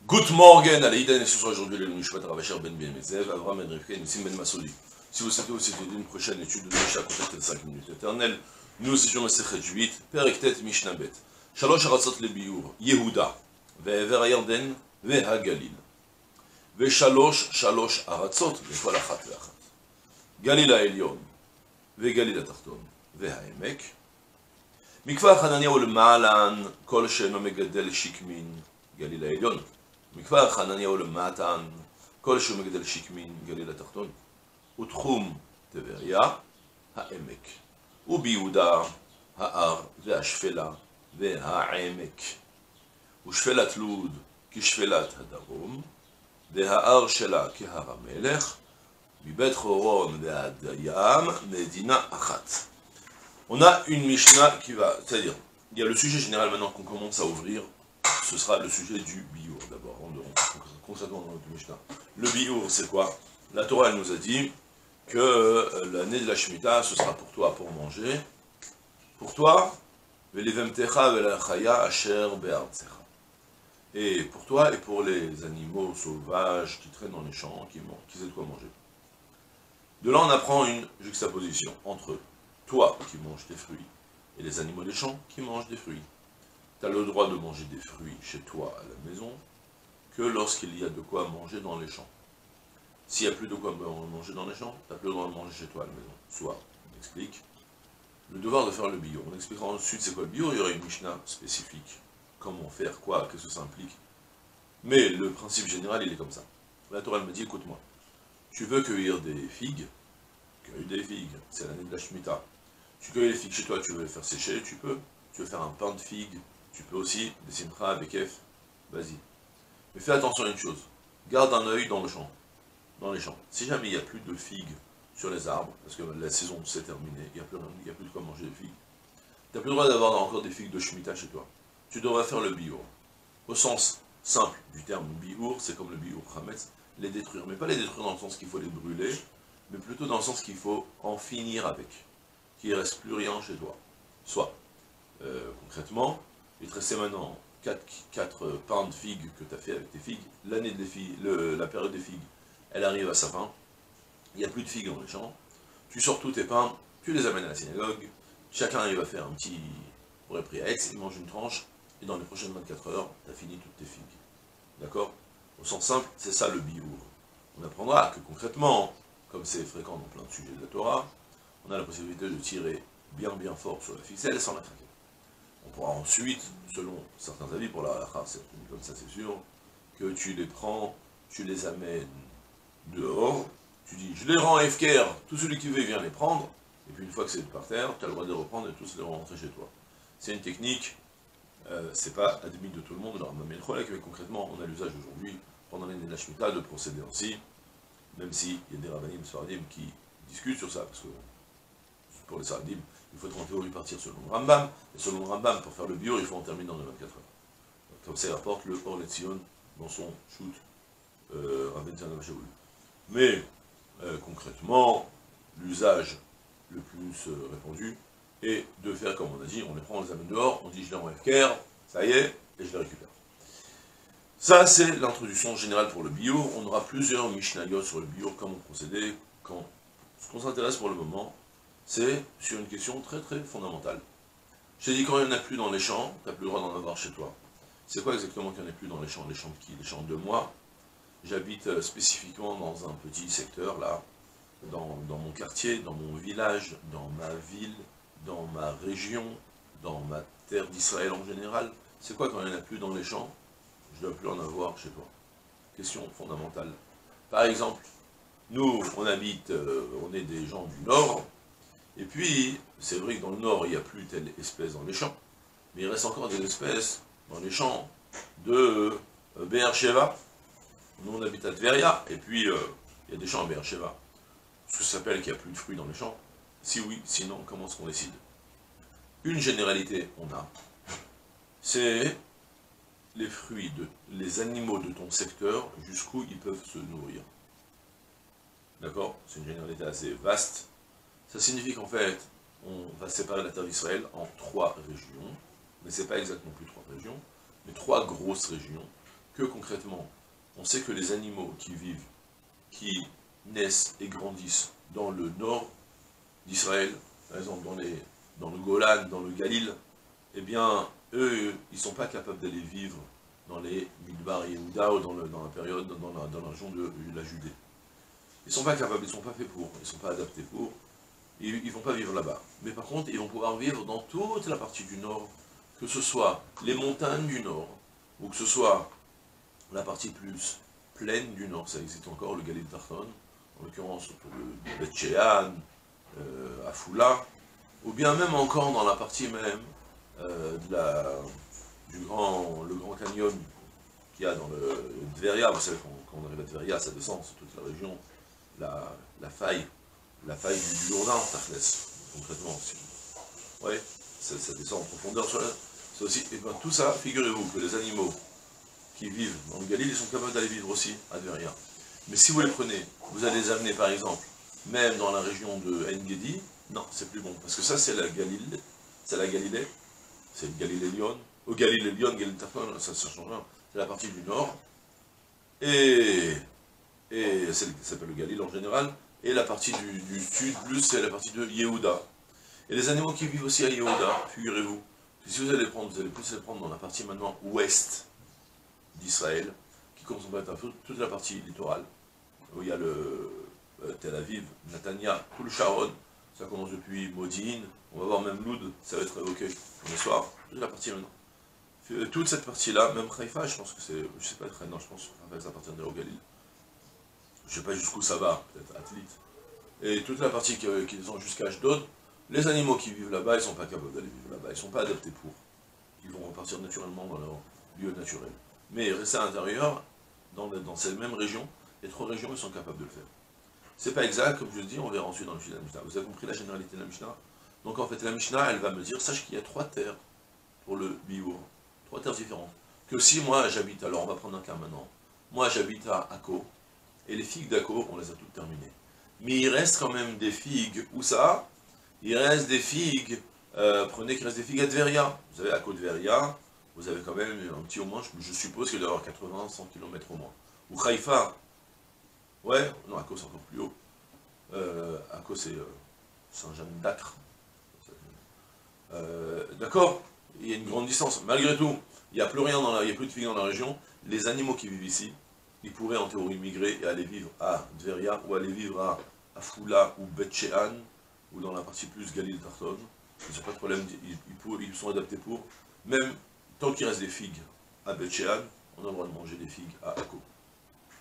Good morning, Alaïda, et ce soir aujourd'hui, le Nishmat Ravachar Ben Ben Mezev, Avram Ben Rivka et Nissim Ben Masoudi. Si vous souhaitez aussi étudier une prochaine étude de Mishnah, contactez 5 minutes éternelles. Nous étudions le Sechet 8, Perek Tet Mishnah Bet. Shalosh Aratzot Lebiur, Yehuda, Ve'ever Yarden, Ve'ha-Galil. Shalosh Aratzot, Ve'kol Achat Ve'achat. Galil HaElyon, Ve'Galil HaTachton, Ve'ha-Emek. Mikvah Hanania Ul-Ma'alan, Kol She'eno Megadel Shikmin, Galil HaElyon. מכפר חנניה ולמטן, כל שהוא מגדל שיקמין, גליל התחתון, ותחום טבריה, העמק, וביהודה, ההר והשפלה והעמק, ושפלת לוד כשפלת הדרום, וההר שלה כהר המלך, מבית חורון ועד הים, מדינה אחת. On a une Mishnah qui va, c'est-à-dire, il y a le sujet général maintenant qu'on commence à ouvrir. Ce sera le sujet du biour d'abord, concrètement dans notre Mishnah. Le biour, c'est quoi? La Torah, elle nous a dit que l'année de la Shemitah, ce sera pour toi pour manger. Pour toi, et pour toi et pour les animaux sauvages qui traînent dans les champs, qui aient de quoi manger. De là, on apprend une juxtaposition entre toi qui manges des fruits et les animaux des champs qui mangent des fruits. Tu as le droit de manger des fruits chez toi à la maison que lorsqu'il y a de quoi manger dans les champs. S'il n'y a plus de quoi manger dans les champs, tu n'as plus le droit de manger chez toi à la maison. Soit, on explique, le devoir de faire le bio. On expliquera ensuite c'est quoi le bio, il y aura une Mishnah spécifique. Comment faire, quoi, qu'est-ce que ça implique. Mais le principe général, il est comme ça. La Torah me dit, écoute-moi, tu veux cueillir des figues, cueille des figues, c'est l'année de la Shemitah. Tu cueilles les figues chez toi, tu veux les faire sécher, tu peux. Tu veux faire un pain de figues, tu peux aussi, des simcha, des kef, vas-y. Mais fais attention à une chose, garde un œil dans le champ, dans les champs. Si jamais il n'y a plus de figues sur les arbres, parce que la saison s'est terminée, il n'y a plus de quoi manger de figues, tu n'as plus le droit d'avoir encore des figues de Shemitah chez toi. Tu devras faire le biour. Au sens simple du terme biour, c'est comme le biour chametz, les détruire. Mais pas les détruire dans le sens qu'il faut les brûler, mais plutôt dans le sens qu'il faut en finir avec. Qu'il ne reste plus rien chez toi. Soit, concrètement, il te restait maintenant 4 pains de figues que tu as fait avec tes figues. L'année des figues, la période des figues, elle arrive à sa fin. Il n'y a plus de figues dans les champs. Tu sors tous tes pains, tu les amènes à la synagogue. Chacun arrive à faire un petit prière, il mange une tranche, et dans les prochaines 24 heures, tu as fini toutes tes figues. D'accord? Au sens simple, c'est ça le biour. On apprendra que concrètement, comme c'est fréquent dans plein de sujets de la Torah, on a la possibilité de tirer bien fort sur la ficelle sans la craquer. On pourra ensuite, selon certains avis, pour la halakha, c'est comme ça c'est sûr, que tu les prends, tu les amènes dehors, tu dis je les rends FKR, tout celui qui veut vient les prendre, et puis une fois que c'est par terre, tu as le droit de les reprendre et tous les rentrer chez toi. C'est une technique, c'est pas admis de tout le monde, alors mais le problème mais concrètement, on a l'usage aujourd'hui, pendant l'année de la Shemitah, de procéder ainsi, même s'il y a des rabbanim sfaradim qui discutent sur ça, parce que pour les sfaradim, il faut en théorie partir selon le Rambam, et selon le Rambam, pour faire le bio, il faut en terminer dans les 24 heures. Comme ça, il rapporte le Or Letzion dans son shoot Rabben Tzadok Shaul. Mais, concrètement, l'usage le plus répandu est de faire comme on a dit, on les prend, on les amène dehors, on dit je les rends FKR, ça y est, et je les récupère. Ça, c'est l'introduction générale pour le bio. On aura plusieurs Mishnayot sur le bio, comment procéder, quand. Ce qu'on s'intéresse pour le moment, c'est sur une question très fondamentale. Je t'ai dit quand il n'y en a plus dans les champs, tu n'as plus le droit d'en avoir chez toi. C'est quoi exactement qu'il n'y en a plus dans les champs? Les champs de qui? Les champs de moi. J'habite spécifiquement dans un petit secteur, là, dans mon quartier, dans mon village, dans ma ville, dans ma région, dans ma terre d'Israël en général. C'est quoi quand il n'y en a plus dans les champs? Je ne dois plus en avoir chez toi. Question fondamentale. Par exemple, nous, on habite, on est des gens du Nord, et puis, c'est vrai que dans le Nord, il n'y a plus telle espèce dans les champs, mais il reste encore des espèces dans les champs de Be'er-Sheva. Nous, on habite à Tveria, et puis, il y a des champs à Be'er-Sheva. Ce que ça s'appelle qu'il n'y a plus de fruits dans les champs? Si oui, sinon, comment est-ce qu'on décide? Une généralité, on a, c'est les fruits, les animaux de ton secteur, jusqu'où ils peuvent se nourrir. D'accord? C'est une généralité assez vaste. Ça signifie qu'en fait, on va séparer la terre d'Israël en 3 régions, mais ce n'est pas exactement plus 3 régions, mais 3 grosses régions que concrètement, on sait que les animaux qui vivent, qui naissent et grandissent dans le nord d'Israël, par exemple dans le Golan, dans le Galil, eh bien, eux, ils ne sont pas capables d'aller vivre dans les Midbar Yehuda ou dans la période, dans la région de la Judée. Ils ne sont pas capables, ils ne sont pas faits pour, ils ne sont pas adaptés pour, ils ne vont pas vivre là-bas. Mais par contre, ils vont pouvoir vivre dans toute la partie du nord, que ce soit les montagnes du nord, ou que ce soit la partie plus plaine du nord, ça existe encore, le Galil Tarton, en l'occurrence autour de Beth Shean, Afula, ou bien même encore dans la partie même le Grand Canyon qu'il y a dans le Tveria. Vous savez, quand on arrive à Tveria, ça descend sur toute la région, la faille du Jourdain, Tafles, concrètement. Oui, ça descend en profondeur sur c'est aussi, et bien tout ça, figurez-vous que les animaux qui vivent dans le Galil, ils sont capables d'aller vivre aussi à Tveria. Mais si vous les prenez, vous allez les amener par exemple, même dans la région de En-Gedi, non, c'est plus bon, parce que ça c'est la Galilée, c'est le Galilée Lyon, au Galilée Lyon, Galilée Tarton, ça change rien, c'est la partie du nord, et ça s'appelle le Galil en général, et la partie du sud, plus c'est la partie de Yehuda. Et les animaux qui vivent aussi à Yehuda, figurez-vous, que si vous allez plus les prendre dans la partie maintenant ouest d'Israël, qui commence à être toute la partie littorale, où il y a le Tel Aviv, Netanya, tout le Sharon, ça commence depuis Modine, on va voir même Loud, ça va être évoqué le soir, toute la partie maintenant. Toute cette partie-là, même Haïfa, je pense que c'est, je sais pas très, non, je pense que ça appartient au Galil. Je sais pas jusqu'où ça va, peut-être Athlite. Et toute la partie qui sont jusqu'à Ashdod, les animaux qui vivent là-bas, ils sont pas capables d'aller vivre là-bas, ils sont pas adaptés pour. Ils vont repartir naturellement dans leur lieu naturel. Mais rester à l'intérieur, dans cette même région, les 3 régions, ils sont capables de le faire. C'est pas exact, comme je le dis, on verra ensuite dans le fil de la Mishnah. Vous avez compris la généralité de la Mishnah? Donc en fait, la Mishnah, elle va me dire, sache qu'il y a 3 terres pour le biour, 3 terres différentes. Que si moi j'habite, alors on va prendre un cas maintenant, moi j'habite à Akko, et les figues d'Akko, on les a toutes terminées. Mais il reste quand même des figues, où ça? Il reste des figues, prenez qu'il reste des figues à Tveria. Vous savez, Akko Tveria, vous avez quand même un petit au moins, je suppose qu'il doit y avoir 80-100 km au moins. Ou Haïfa, ouais, non, Akko c'est encore plus haut. Akko c'est Saint-Jean d'Acre. D'accord, il y a une grande distance. Malgré tout, il n'y a plus rien il n'y a plus de figues dans la région. Les animaux qui vivent ici, ils pourraient en théorie migrer et aller vivre à Tveria, ou aller vivre à Afula ou Beth Shean, ou dans la partie plus Galil Tarton. Ils n'ont pas de problème, ils sont adaptés pour. Même tant qu'il reste des figues à Beth Shean, on a le droit de manger des figues à Akko.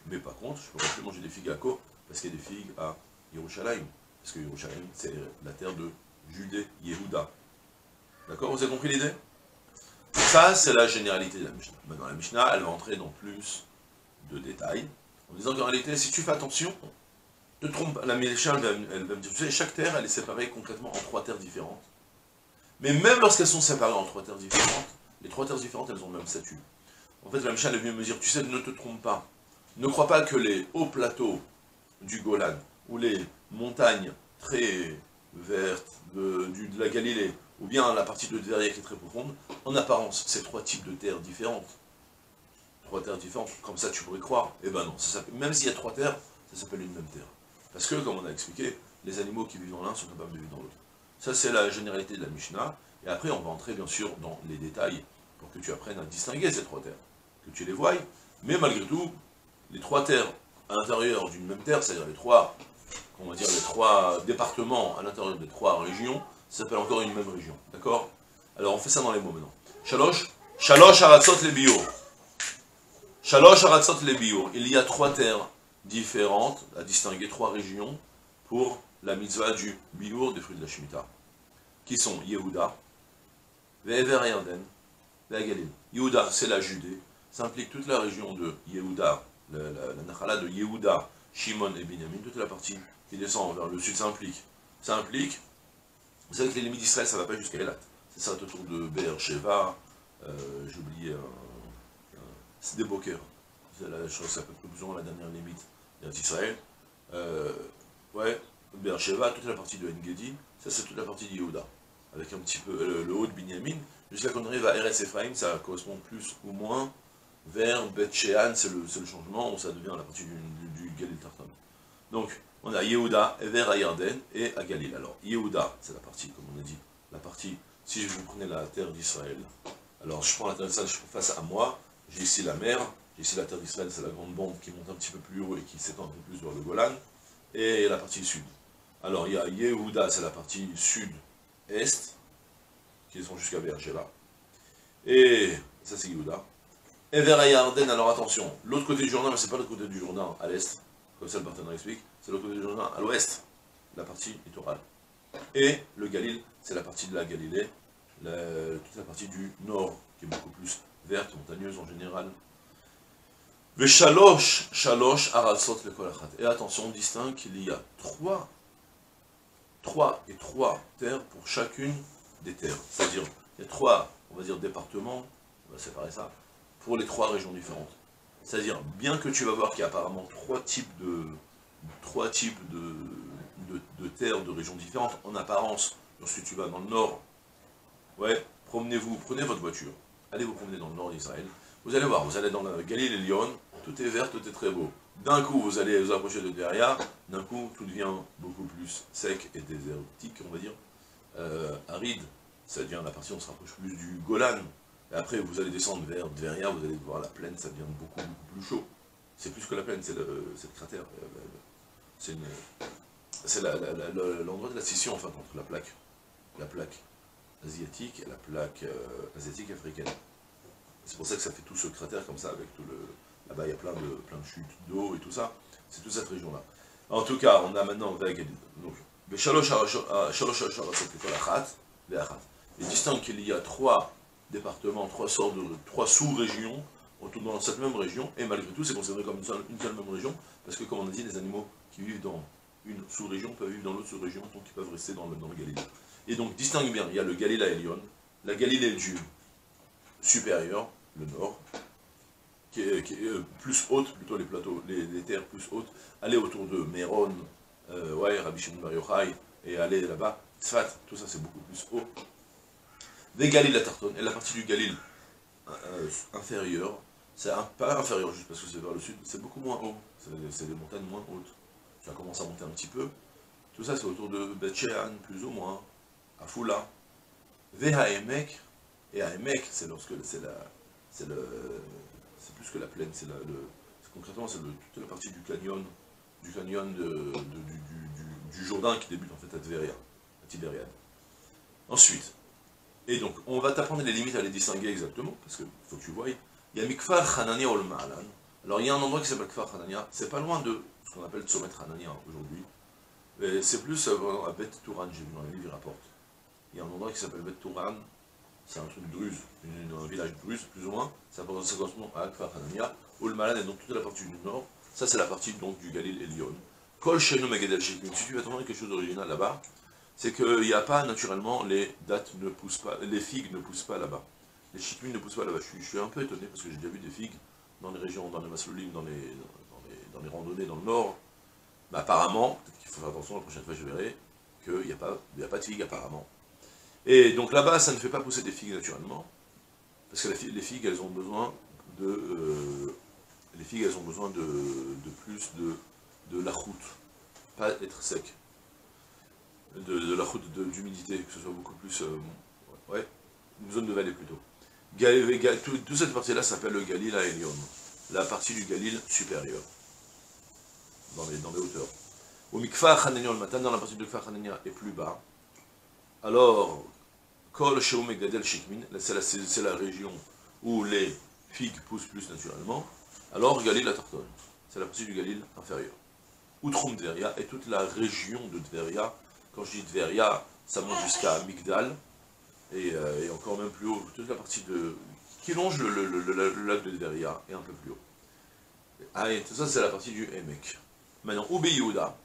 Mais par contre, je ne peux pas plus manger des figues à Akko, parce qu'il y a des figues à Yerushalayim. Parce que Yerushalayim, c'est la terre de Judée, Yehuda. D'accord, vous avez compris l'idée? Ça, c'est la généralité de la Mishnah. Maintenant, la Mishnah, elle va entrer dans plus de détails, en disant qu'en réalité, si tu fais attention, ne te trompe pas, la Mishnah, elle va me dire, tu sais, chaque terre, elle est séparée concrètement en 3 terres différentes. Mais même lorsqu'elles sont séparées en 3 terres différentes, les 3 terres différentes, elles ont le même statut. En fait, la Mishnah, elle vient me dire, tu sais, ne te trompe pas. Ne crois pas que les hauts plateaux du Golan, ou les montagnes très vertes de la Galilée, ou bien la partie de Tveria qui est très profonde, en apparence, c'est 3 types de terres différentes. 3 terres différentes, comme ça tu pourrais croire. Eh ben non, même s'il y a 3 terres, ça s'appelle une même terre. Parce que, comme on a expliqué, les animaux qui vivent dans l'un sont capables de vivre dans l'autre. Ça, c'est la généralité de la Mishnah. Et après, on va entrer, bien sûr, dans les détails pour que tu apprennes à distinguer ces 3 terres. Que tu les voies. Mais malgré tout, les 3 terres à l'intérieur d'une même terre, c'est-à-dire les 3 départements à l'intérieur des 3 régions, ça s'appelle encore une même région. D'accord? Alors, on fait ça dans les mots maintenant. Shalosh haratzot le biur. Shalosh haratzot le biur. Il y a 3 terres différentes, à distinguer 3 régions, pour la mitzvah du biur des fruits de la Shemitah, qui sont Yehuda, Ve'ever Yarden, Ve'agalil. Yehuda, c'est la Judée, ça implique toute la région de Yehuda, la Nachala de Yehuda, Shimon et Binyamin, toute la partie qui descend vers le sud, ça implique, vous savez que les limites d'Israël, ça ne va pas jusqu'à Elat, ça va autour de Be'er Sheva, j'ai oublié, c'est des Boker, je crois que ça peut être plus ou moins la dernière limite d'Israël, ouais, Be'er Sheva, toute la partie de En-Gedi, ça c'est toute la partie de Yehuda, avec un petit peu le haut de Binyamin, jusqu'à qu'on arrive à Eretz Ephraim, ça correspond plus ou moins vers Bet Shean, c'est le changement, où ça devient la partie du Galil Tartan. Donc, on a Yehuda, vers à Yarden et à Galil. Alors, Yehuda, c'est la partie, comme on a dit, la partie, si vous prenez la terre d'Israël, alors je prends la terre d'Israël, je prends face à moi, j'ai ici la mer, j'ai ici la terre d'Israël, c'est la grande bande qui monte un petit peu plus haut et qui s'étend un peu plus vers le Golan, et la partie sud. Alors, il y a Yehuda, c'est la partie sud-est, qui sont jusqu'à Beersheba, et ça c'est Yehuda. Et vers Yarden, alors attention, l'autre côté du Jourdain, mais c'est pas l'autre côté du Jourdain à l'est, comme ça le partenaire explique, c'est l'autre côté du Jourdain à l'ouest, la partie littorale. Et le Galil, c'est la partie de la Galilée, toute la partie du nord, qui est beaucoup plus verte, montagneuse en général. Shalosh arasot le kolachat. Et attention, on distingue qu'il y a trois terres pour chacune des terres. C'est-à-dire, il y a trois, on va dire, départements, on va séparer ça, pour les trois régions différentes. C'est-à-dire, bien que tu vas voir qu'il y a apparemment trois types de terres, de régions différentes, en apparence, lorsque tu vas dans le nord, ouais, promenez-vous, prenez votre voiture, allez vous promener dans le nord d'Israël, vous allez voir, vous allez dans la Galil et Lyon, tout est vert, tout est très beau. D'un coup, vous allez vous approcher de Deria, d'un coup, tout devient beaucoup plus sec et désertique, on va dire, aride, ça devient la partie, on se rapproche plus du Golan, et après, vous allez descendre vers Deria, vous allez voir la plaine, ça devient beaucoup plus chaud. C'est plus que la plaine, c'est le cratère. C'est l'endroit de la scission, enfin, entre la plaque asiatique et la plaque asiatique africaine. C'est pour ça que ça fait tout ce cratère comme ça, avec tout le... Là-bas, il y a plein de chutes d'eau et tout ça. C'est toute cette région-là. En tout cas, on a maintenant... Donc, il distingue qu'il y a trois départements, trois sous-régions, dans cette même région, et malgré tout, c'est considéré comme une seule même région, parce que, comme on a dit, les animaux qui vivent dans une sous-région peuvent vivre dans l'autre sous-région, donc ils peuvent rester dans le Galilée. Et donc, distingue bien, il y a le Galilée Elion, la Galilée du supérieur, le nord, qui est plus haute, plutôt les plateaux, les terres plus hautes, aller autour de Méron, Rabbi Shimon Bar Yochai, et aller là-bas, Tzfat, tout ça c'est beaucoup plus haut. Des Galil la Tarton, et la partie du Galil inférieure, c'est pas inférieur juste parce que c'est vers le sud, c'est beaucoup moins haut, c'est des montagnes moins hautes. Ça commence à monter un petit peu. Tout ça c'est autour de Bet Shean, plus ou moins, à Foula. Vehaemek, et Haemek, c'est lorsque c'est plus que la plaine, concrètement c'est toute la partie du canyon du Jourdain qui débute en fait à Tveria, à Tibériade. Ensuite, et donc on va t'apprendre les limites à les distinguer exactement, parce qu'il faut que tu voies. Il y a Mikfar Hanania ol Ma'alan. Alors il y a un endroit qui s'appelle Kfar Hanania, c'est pas loin de ce qu'on appelle Tzomet Hanania aujourd'hui. C'est plus à Bet Touran, j'ai vu dans les livres, il rapporte. Il y a un endroit qui s'appelle Bet Touran, c'est un truc druze, un village druze, plus ou moins, ça correspond à Kfar Hanania. Ol Ma'alan est donc toute la partie du nord, ça c'est la partie donc du Galil et Lyon. Kol Shenu Megedel Shikmin, si tu vas t'entendre quelque chose d'original là-bas, c'est qu'il n'y a pas naturellement, les dattes ne poussent pas, les figues ne poussent pas là-bas. Les shikmin ne poussent pas là-bas. Je suis un peu étonné parce que j'ai déjà vu des figues dans les régions, dans les masloulim, dans les randonnées dans le nord. Mais apparemment, peut-être qu'il faut faire attention, la prochaine fois je verrai, qu'il n'y a pas de figues apparemment. Et donc là-bas, ça ne fait pas pousser des figues naturellement, parce que les figues, elles ont besoin de plus de la route, pas être sec. De la route d'humidité, que ce soit beaucoup plus... une zone de vallée plutôt. Toute cette partie-là s'appelle le Galil à Elion, la partie du Galil supérieur, dans les hauteurs. Au Mikfar Hanania le matin, dans la partie de Mikfar Hanania est plus bas. Alors, Kol Sheu Megadel Shikmin, c'est la région où les figues poussent plus naturellement. Alors, Galil la Tarton, c'est la partie du Galil inférieur. Outrum Tveria est toute la région de Tveria. Quand je dis Tveria, ça monte jusqu'à Migdal, et encore même plus haut, toute la partie qui longe le lac de Tveria, et un peu plus haut. Ah, et tout ça, c'est la partie du Emek. Maintenant, Oube Yehuda,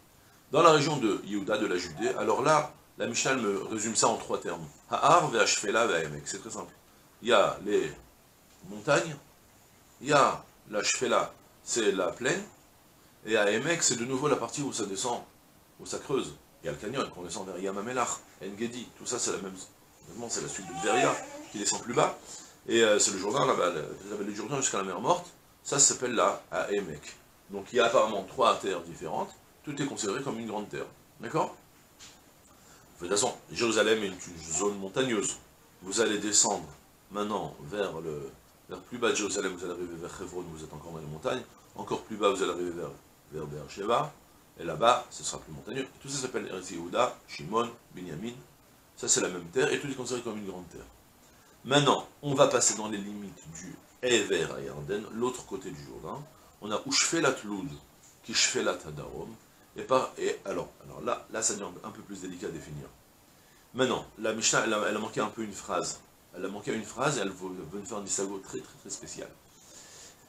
dans la région de Yehuda, de la Judée, alors là, la Mishnah me résume ça en trois termes. Ha'ar, Ve'ashfela, Ve'emek. C'est très simple. Il y a les montagnes, il y a la Shfela, c'est la plaine, et à Emek, c'est de nouveau la partie où ça descend, où ça creuse. Il y a le canyon, qu'on descend vers Yamamelach, Engedi, tout ça c'est la même... C'est la suite de Tveria, qui descend plus bas. Et c'est le Jourdain là-bas, la vallée du Jourdain jusqu'à la mer Morte, ça s'appelle la Haémek. Donc il y a apparemment 3 terres différentes, tout est considéré comme une grande terre. D'accord? De toute façon, Jérusalem est une zone montagneuse. Vous allez descendre maintenant vers plus bas de Jérusalem, vous allez arriver vers Hebron, vous êtes encore dans les montagnes. Encore plus bas, vous allez arriver vers Beersheba. Et là-bas, ce sera plus montagneux. Tout ça s'appelle Eretz Yehuda, Shimon, Binyamin. Ça, c'est la même terre, et tout est considéré comme une grande terre. Maintenant, on va passer dans les limites du Ever à Yarden, l'autre côté du Jourdain. On a Ushfelat Loud, qui Shfelat Hadarom. Et alors là, ça devient un peu plus délicat à définir. Maintenant, la Mishnah, elle a manqué un peu une phrase. Elle a manqué une phrase et elle veut nous faire un distinguo très très très spécial.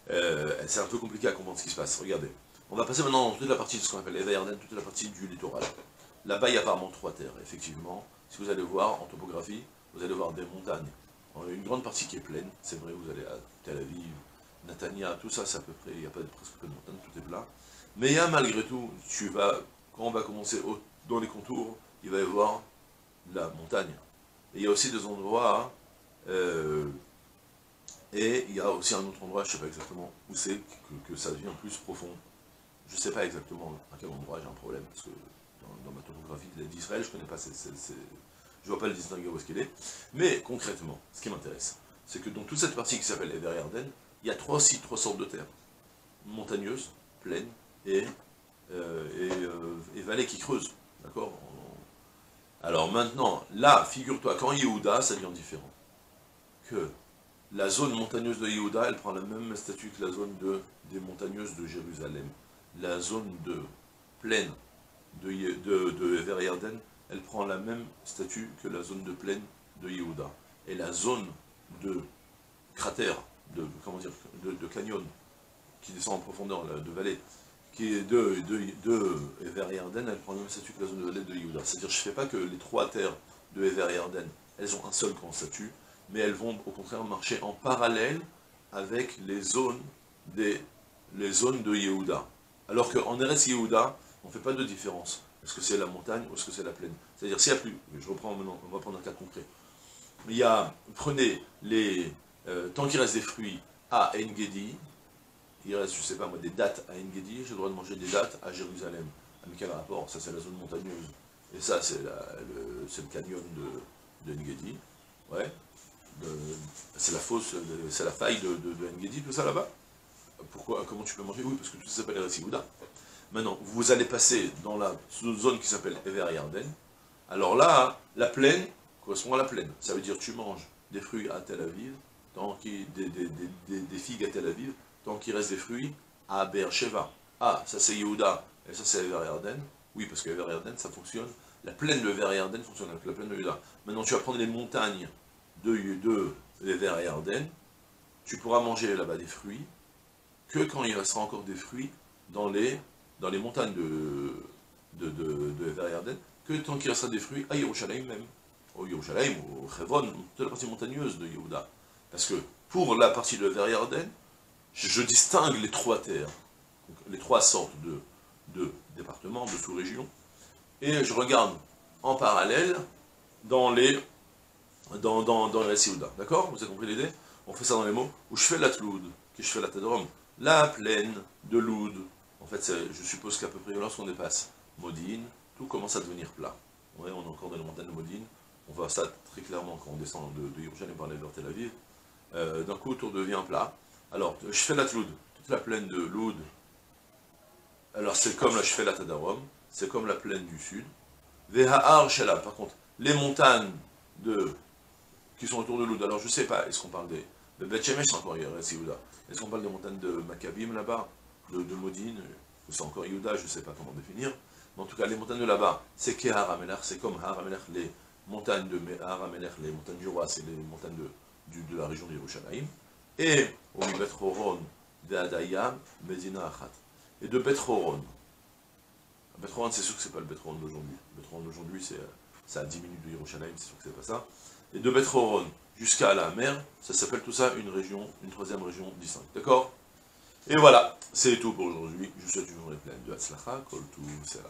C'est un peu compliqué à comprendre ce qui se passe. Regardez. On va passer maintenant dans toute la partie de ce qu'on appelle Ever Yarden, toute la partie du littoral. Là-bas, il y a apparemment 3 terres, effectivement. Si vous allez voir en topographie, vous allez voir des montagnes. Une grande partie qui est pleine, c'est vrai, vous allez à Tel Aviv, Netanya, tout ça, c'est à peu près, il n'y a presque pas de montagnes, tout est plat. Mais il y a malgré tout, quand on va commencer dans les contours, il va y avoir la montagne. Et il y a aussi des endroits, et il y a aussi un autre endroit, je ne sais pas exactement où c'est, que ça devient plus profond. Je ne sais pas exactement à quel endroit j'ai un problème, parce que dans ma topographie d'Israël, je ne connais pas, je ne vois pas le distinguer où est-ce qu'il est. Mais concrètement, ce qui m'intéresse, c'est que dans toute cette partie qui s'appelle Ever Yarden, il y a trois sortes de terres. Montagneuses, plaines, et vallées qui creusent. D'accord? Alors maintenant, là, figure-toi, quand Yehuda, ça devient différent. Que la zone montagneuse de Yehuda, elle prend le même statut que la zone des montagneuses de Jérusalem. La zone de plaine de Ever Yarden, elle prend la même statut que la zone de plaine de Yehuda. Et la zone de cratère, de canyon, qui descend en profondeur, de vallée, qui est de Ever Yarden, elle prend le même statut que la zone de vallée de Yehuda. C'est-à-dire, je ne fais pas que les 3 terres de Ever Yarden, elles ont un seul grand statut, mais elles vont au contraire marcher en parallèle avec les zones de Yehuda. Alors qu'en Eretz Yehuda, on ne fait pas de différence. Est-ce que c'est la montagne ou est-ce que c'est la plaine? C'est-à-dire, s'il n'y a plus, je reprends maintenant, on va prendre un cas concret. Prenez tant qu'il reste des fruits à En-Gedi, il reste, je ne sais pas moi, des dattes à En-Gedi, j'ai le droit de manger des dattes à Jérusalem. Mais quel rapport? Ça, c'est la zone montagneuse. Et ça, c'est le canyon de En-Gedi. Ouais. C'est la faille de En-Gedi, tout ça là-bas. Pourquoi? Comment tu peux manger? Oui, parce que tout ça s'appelle Eretz Yehuda. Maintenant, vous allez passer dans la zone qui s'appelle Ever Yarden. Alors là, la plaine correspond à la plaine. Ça veut dire que tu manges des fruits à Tel Aviv, des figues à Tel Aviv, tant qu'il reste des fruits à Beersheba. Ah, ça c'est Yehuda, et ça c'est Ever Yarden. Oui, parce que Ever Yarden, ça fonctionne. La plaine de Ever Yarden fonctionne avec la plaine de Yehuda. Maintenant, tu vas prendre les montagnes de Ever Yarden. Tu pourras manger là-bas des fruits que quand il restera encore des fruits dans les montagnes de Ever Yarden, que tant qu'il restera des fruits à Yerushalayim même. Au Yerushalayim, au Hebron, toute la partie montagneuse de Yehuda. Parce que pour la partie de Ever Yarden, je distingue les 3 terres, les 3 sortes de départements, de sous-régions, et je regarde en parallèle dans les Yehuda. D'accord? Vous avez compris l'idée? On fait ça dans les mots. Où je fais la Tloud, qui je fais la Tadrom, la plaine de Loud. En fait, je suppose qu'à peu près lorsqu'on dépasse Modine, tout commence à devenir plat. Ouais, on est encore dans les montagnes de Modine. On voit ça très clairement quand on descend de Yerushalayim par vers Tel Aviv. D'un coup, tout devient plat. Alors, je fais la Tloud, toute la plaine de Loud. Alors, c'est comme la Shfelat Hadarom, c'est comme la plaine du sud. Veha'ar Shela, par contre, les montagnes qui sont autour de Loud. Alors, je ne sais pas, est-ce qu'on parle des Beth Shemesh, c'est encore Yehuda. Est-ce qu'on parle des montagnes de Maccabim là-bas, de Modine, ou c'est encore Yehuda, je ne sais pas comment définir. Mais en tout cas, les montagnes de là-bas, c'est Kehar HaMelech, c'est comme Har HaMelech, les montagnes de Har HaMelech, les montagnes du roi, c'est les montagnes de la région de Yerushalayim. Et au Bet Horon, de Adayam, Medina Achat. Et de Bet Horon. Bet Horon, c'est sûr que c'est pas le Bet Horon d'aujourd'hui. Bet Horon d'aujourd'hui, c'est à 10 minutes de Yerushalayim, c'est sûr que c'est pas ça. Et de Bet Horon jusqu'à la mer, ça s'appelle tout ça une région, une 3e région distincte. D'accord? Et voilà, c'est tout pour aujourd'hui. Je vous souhaite une journée pleine de Hatzlacha, Kol Tuv Sela.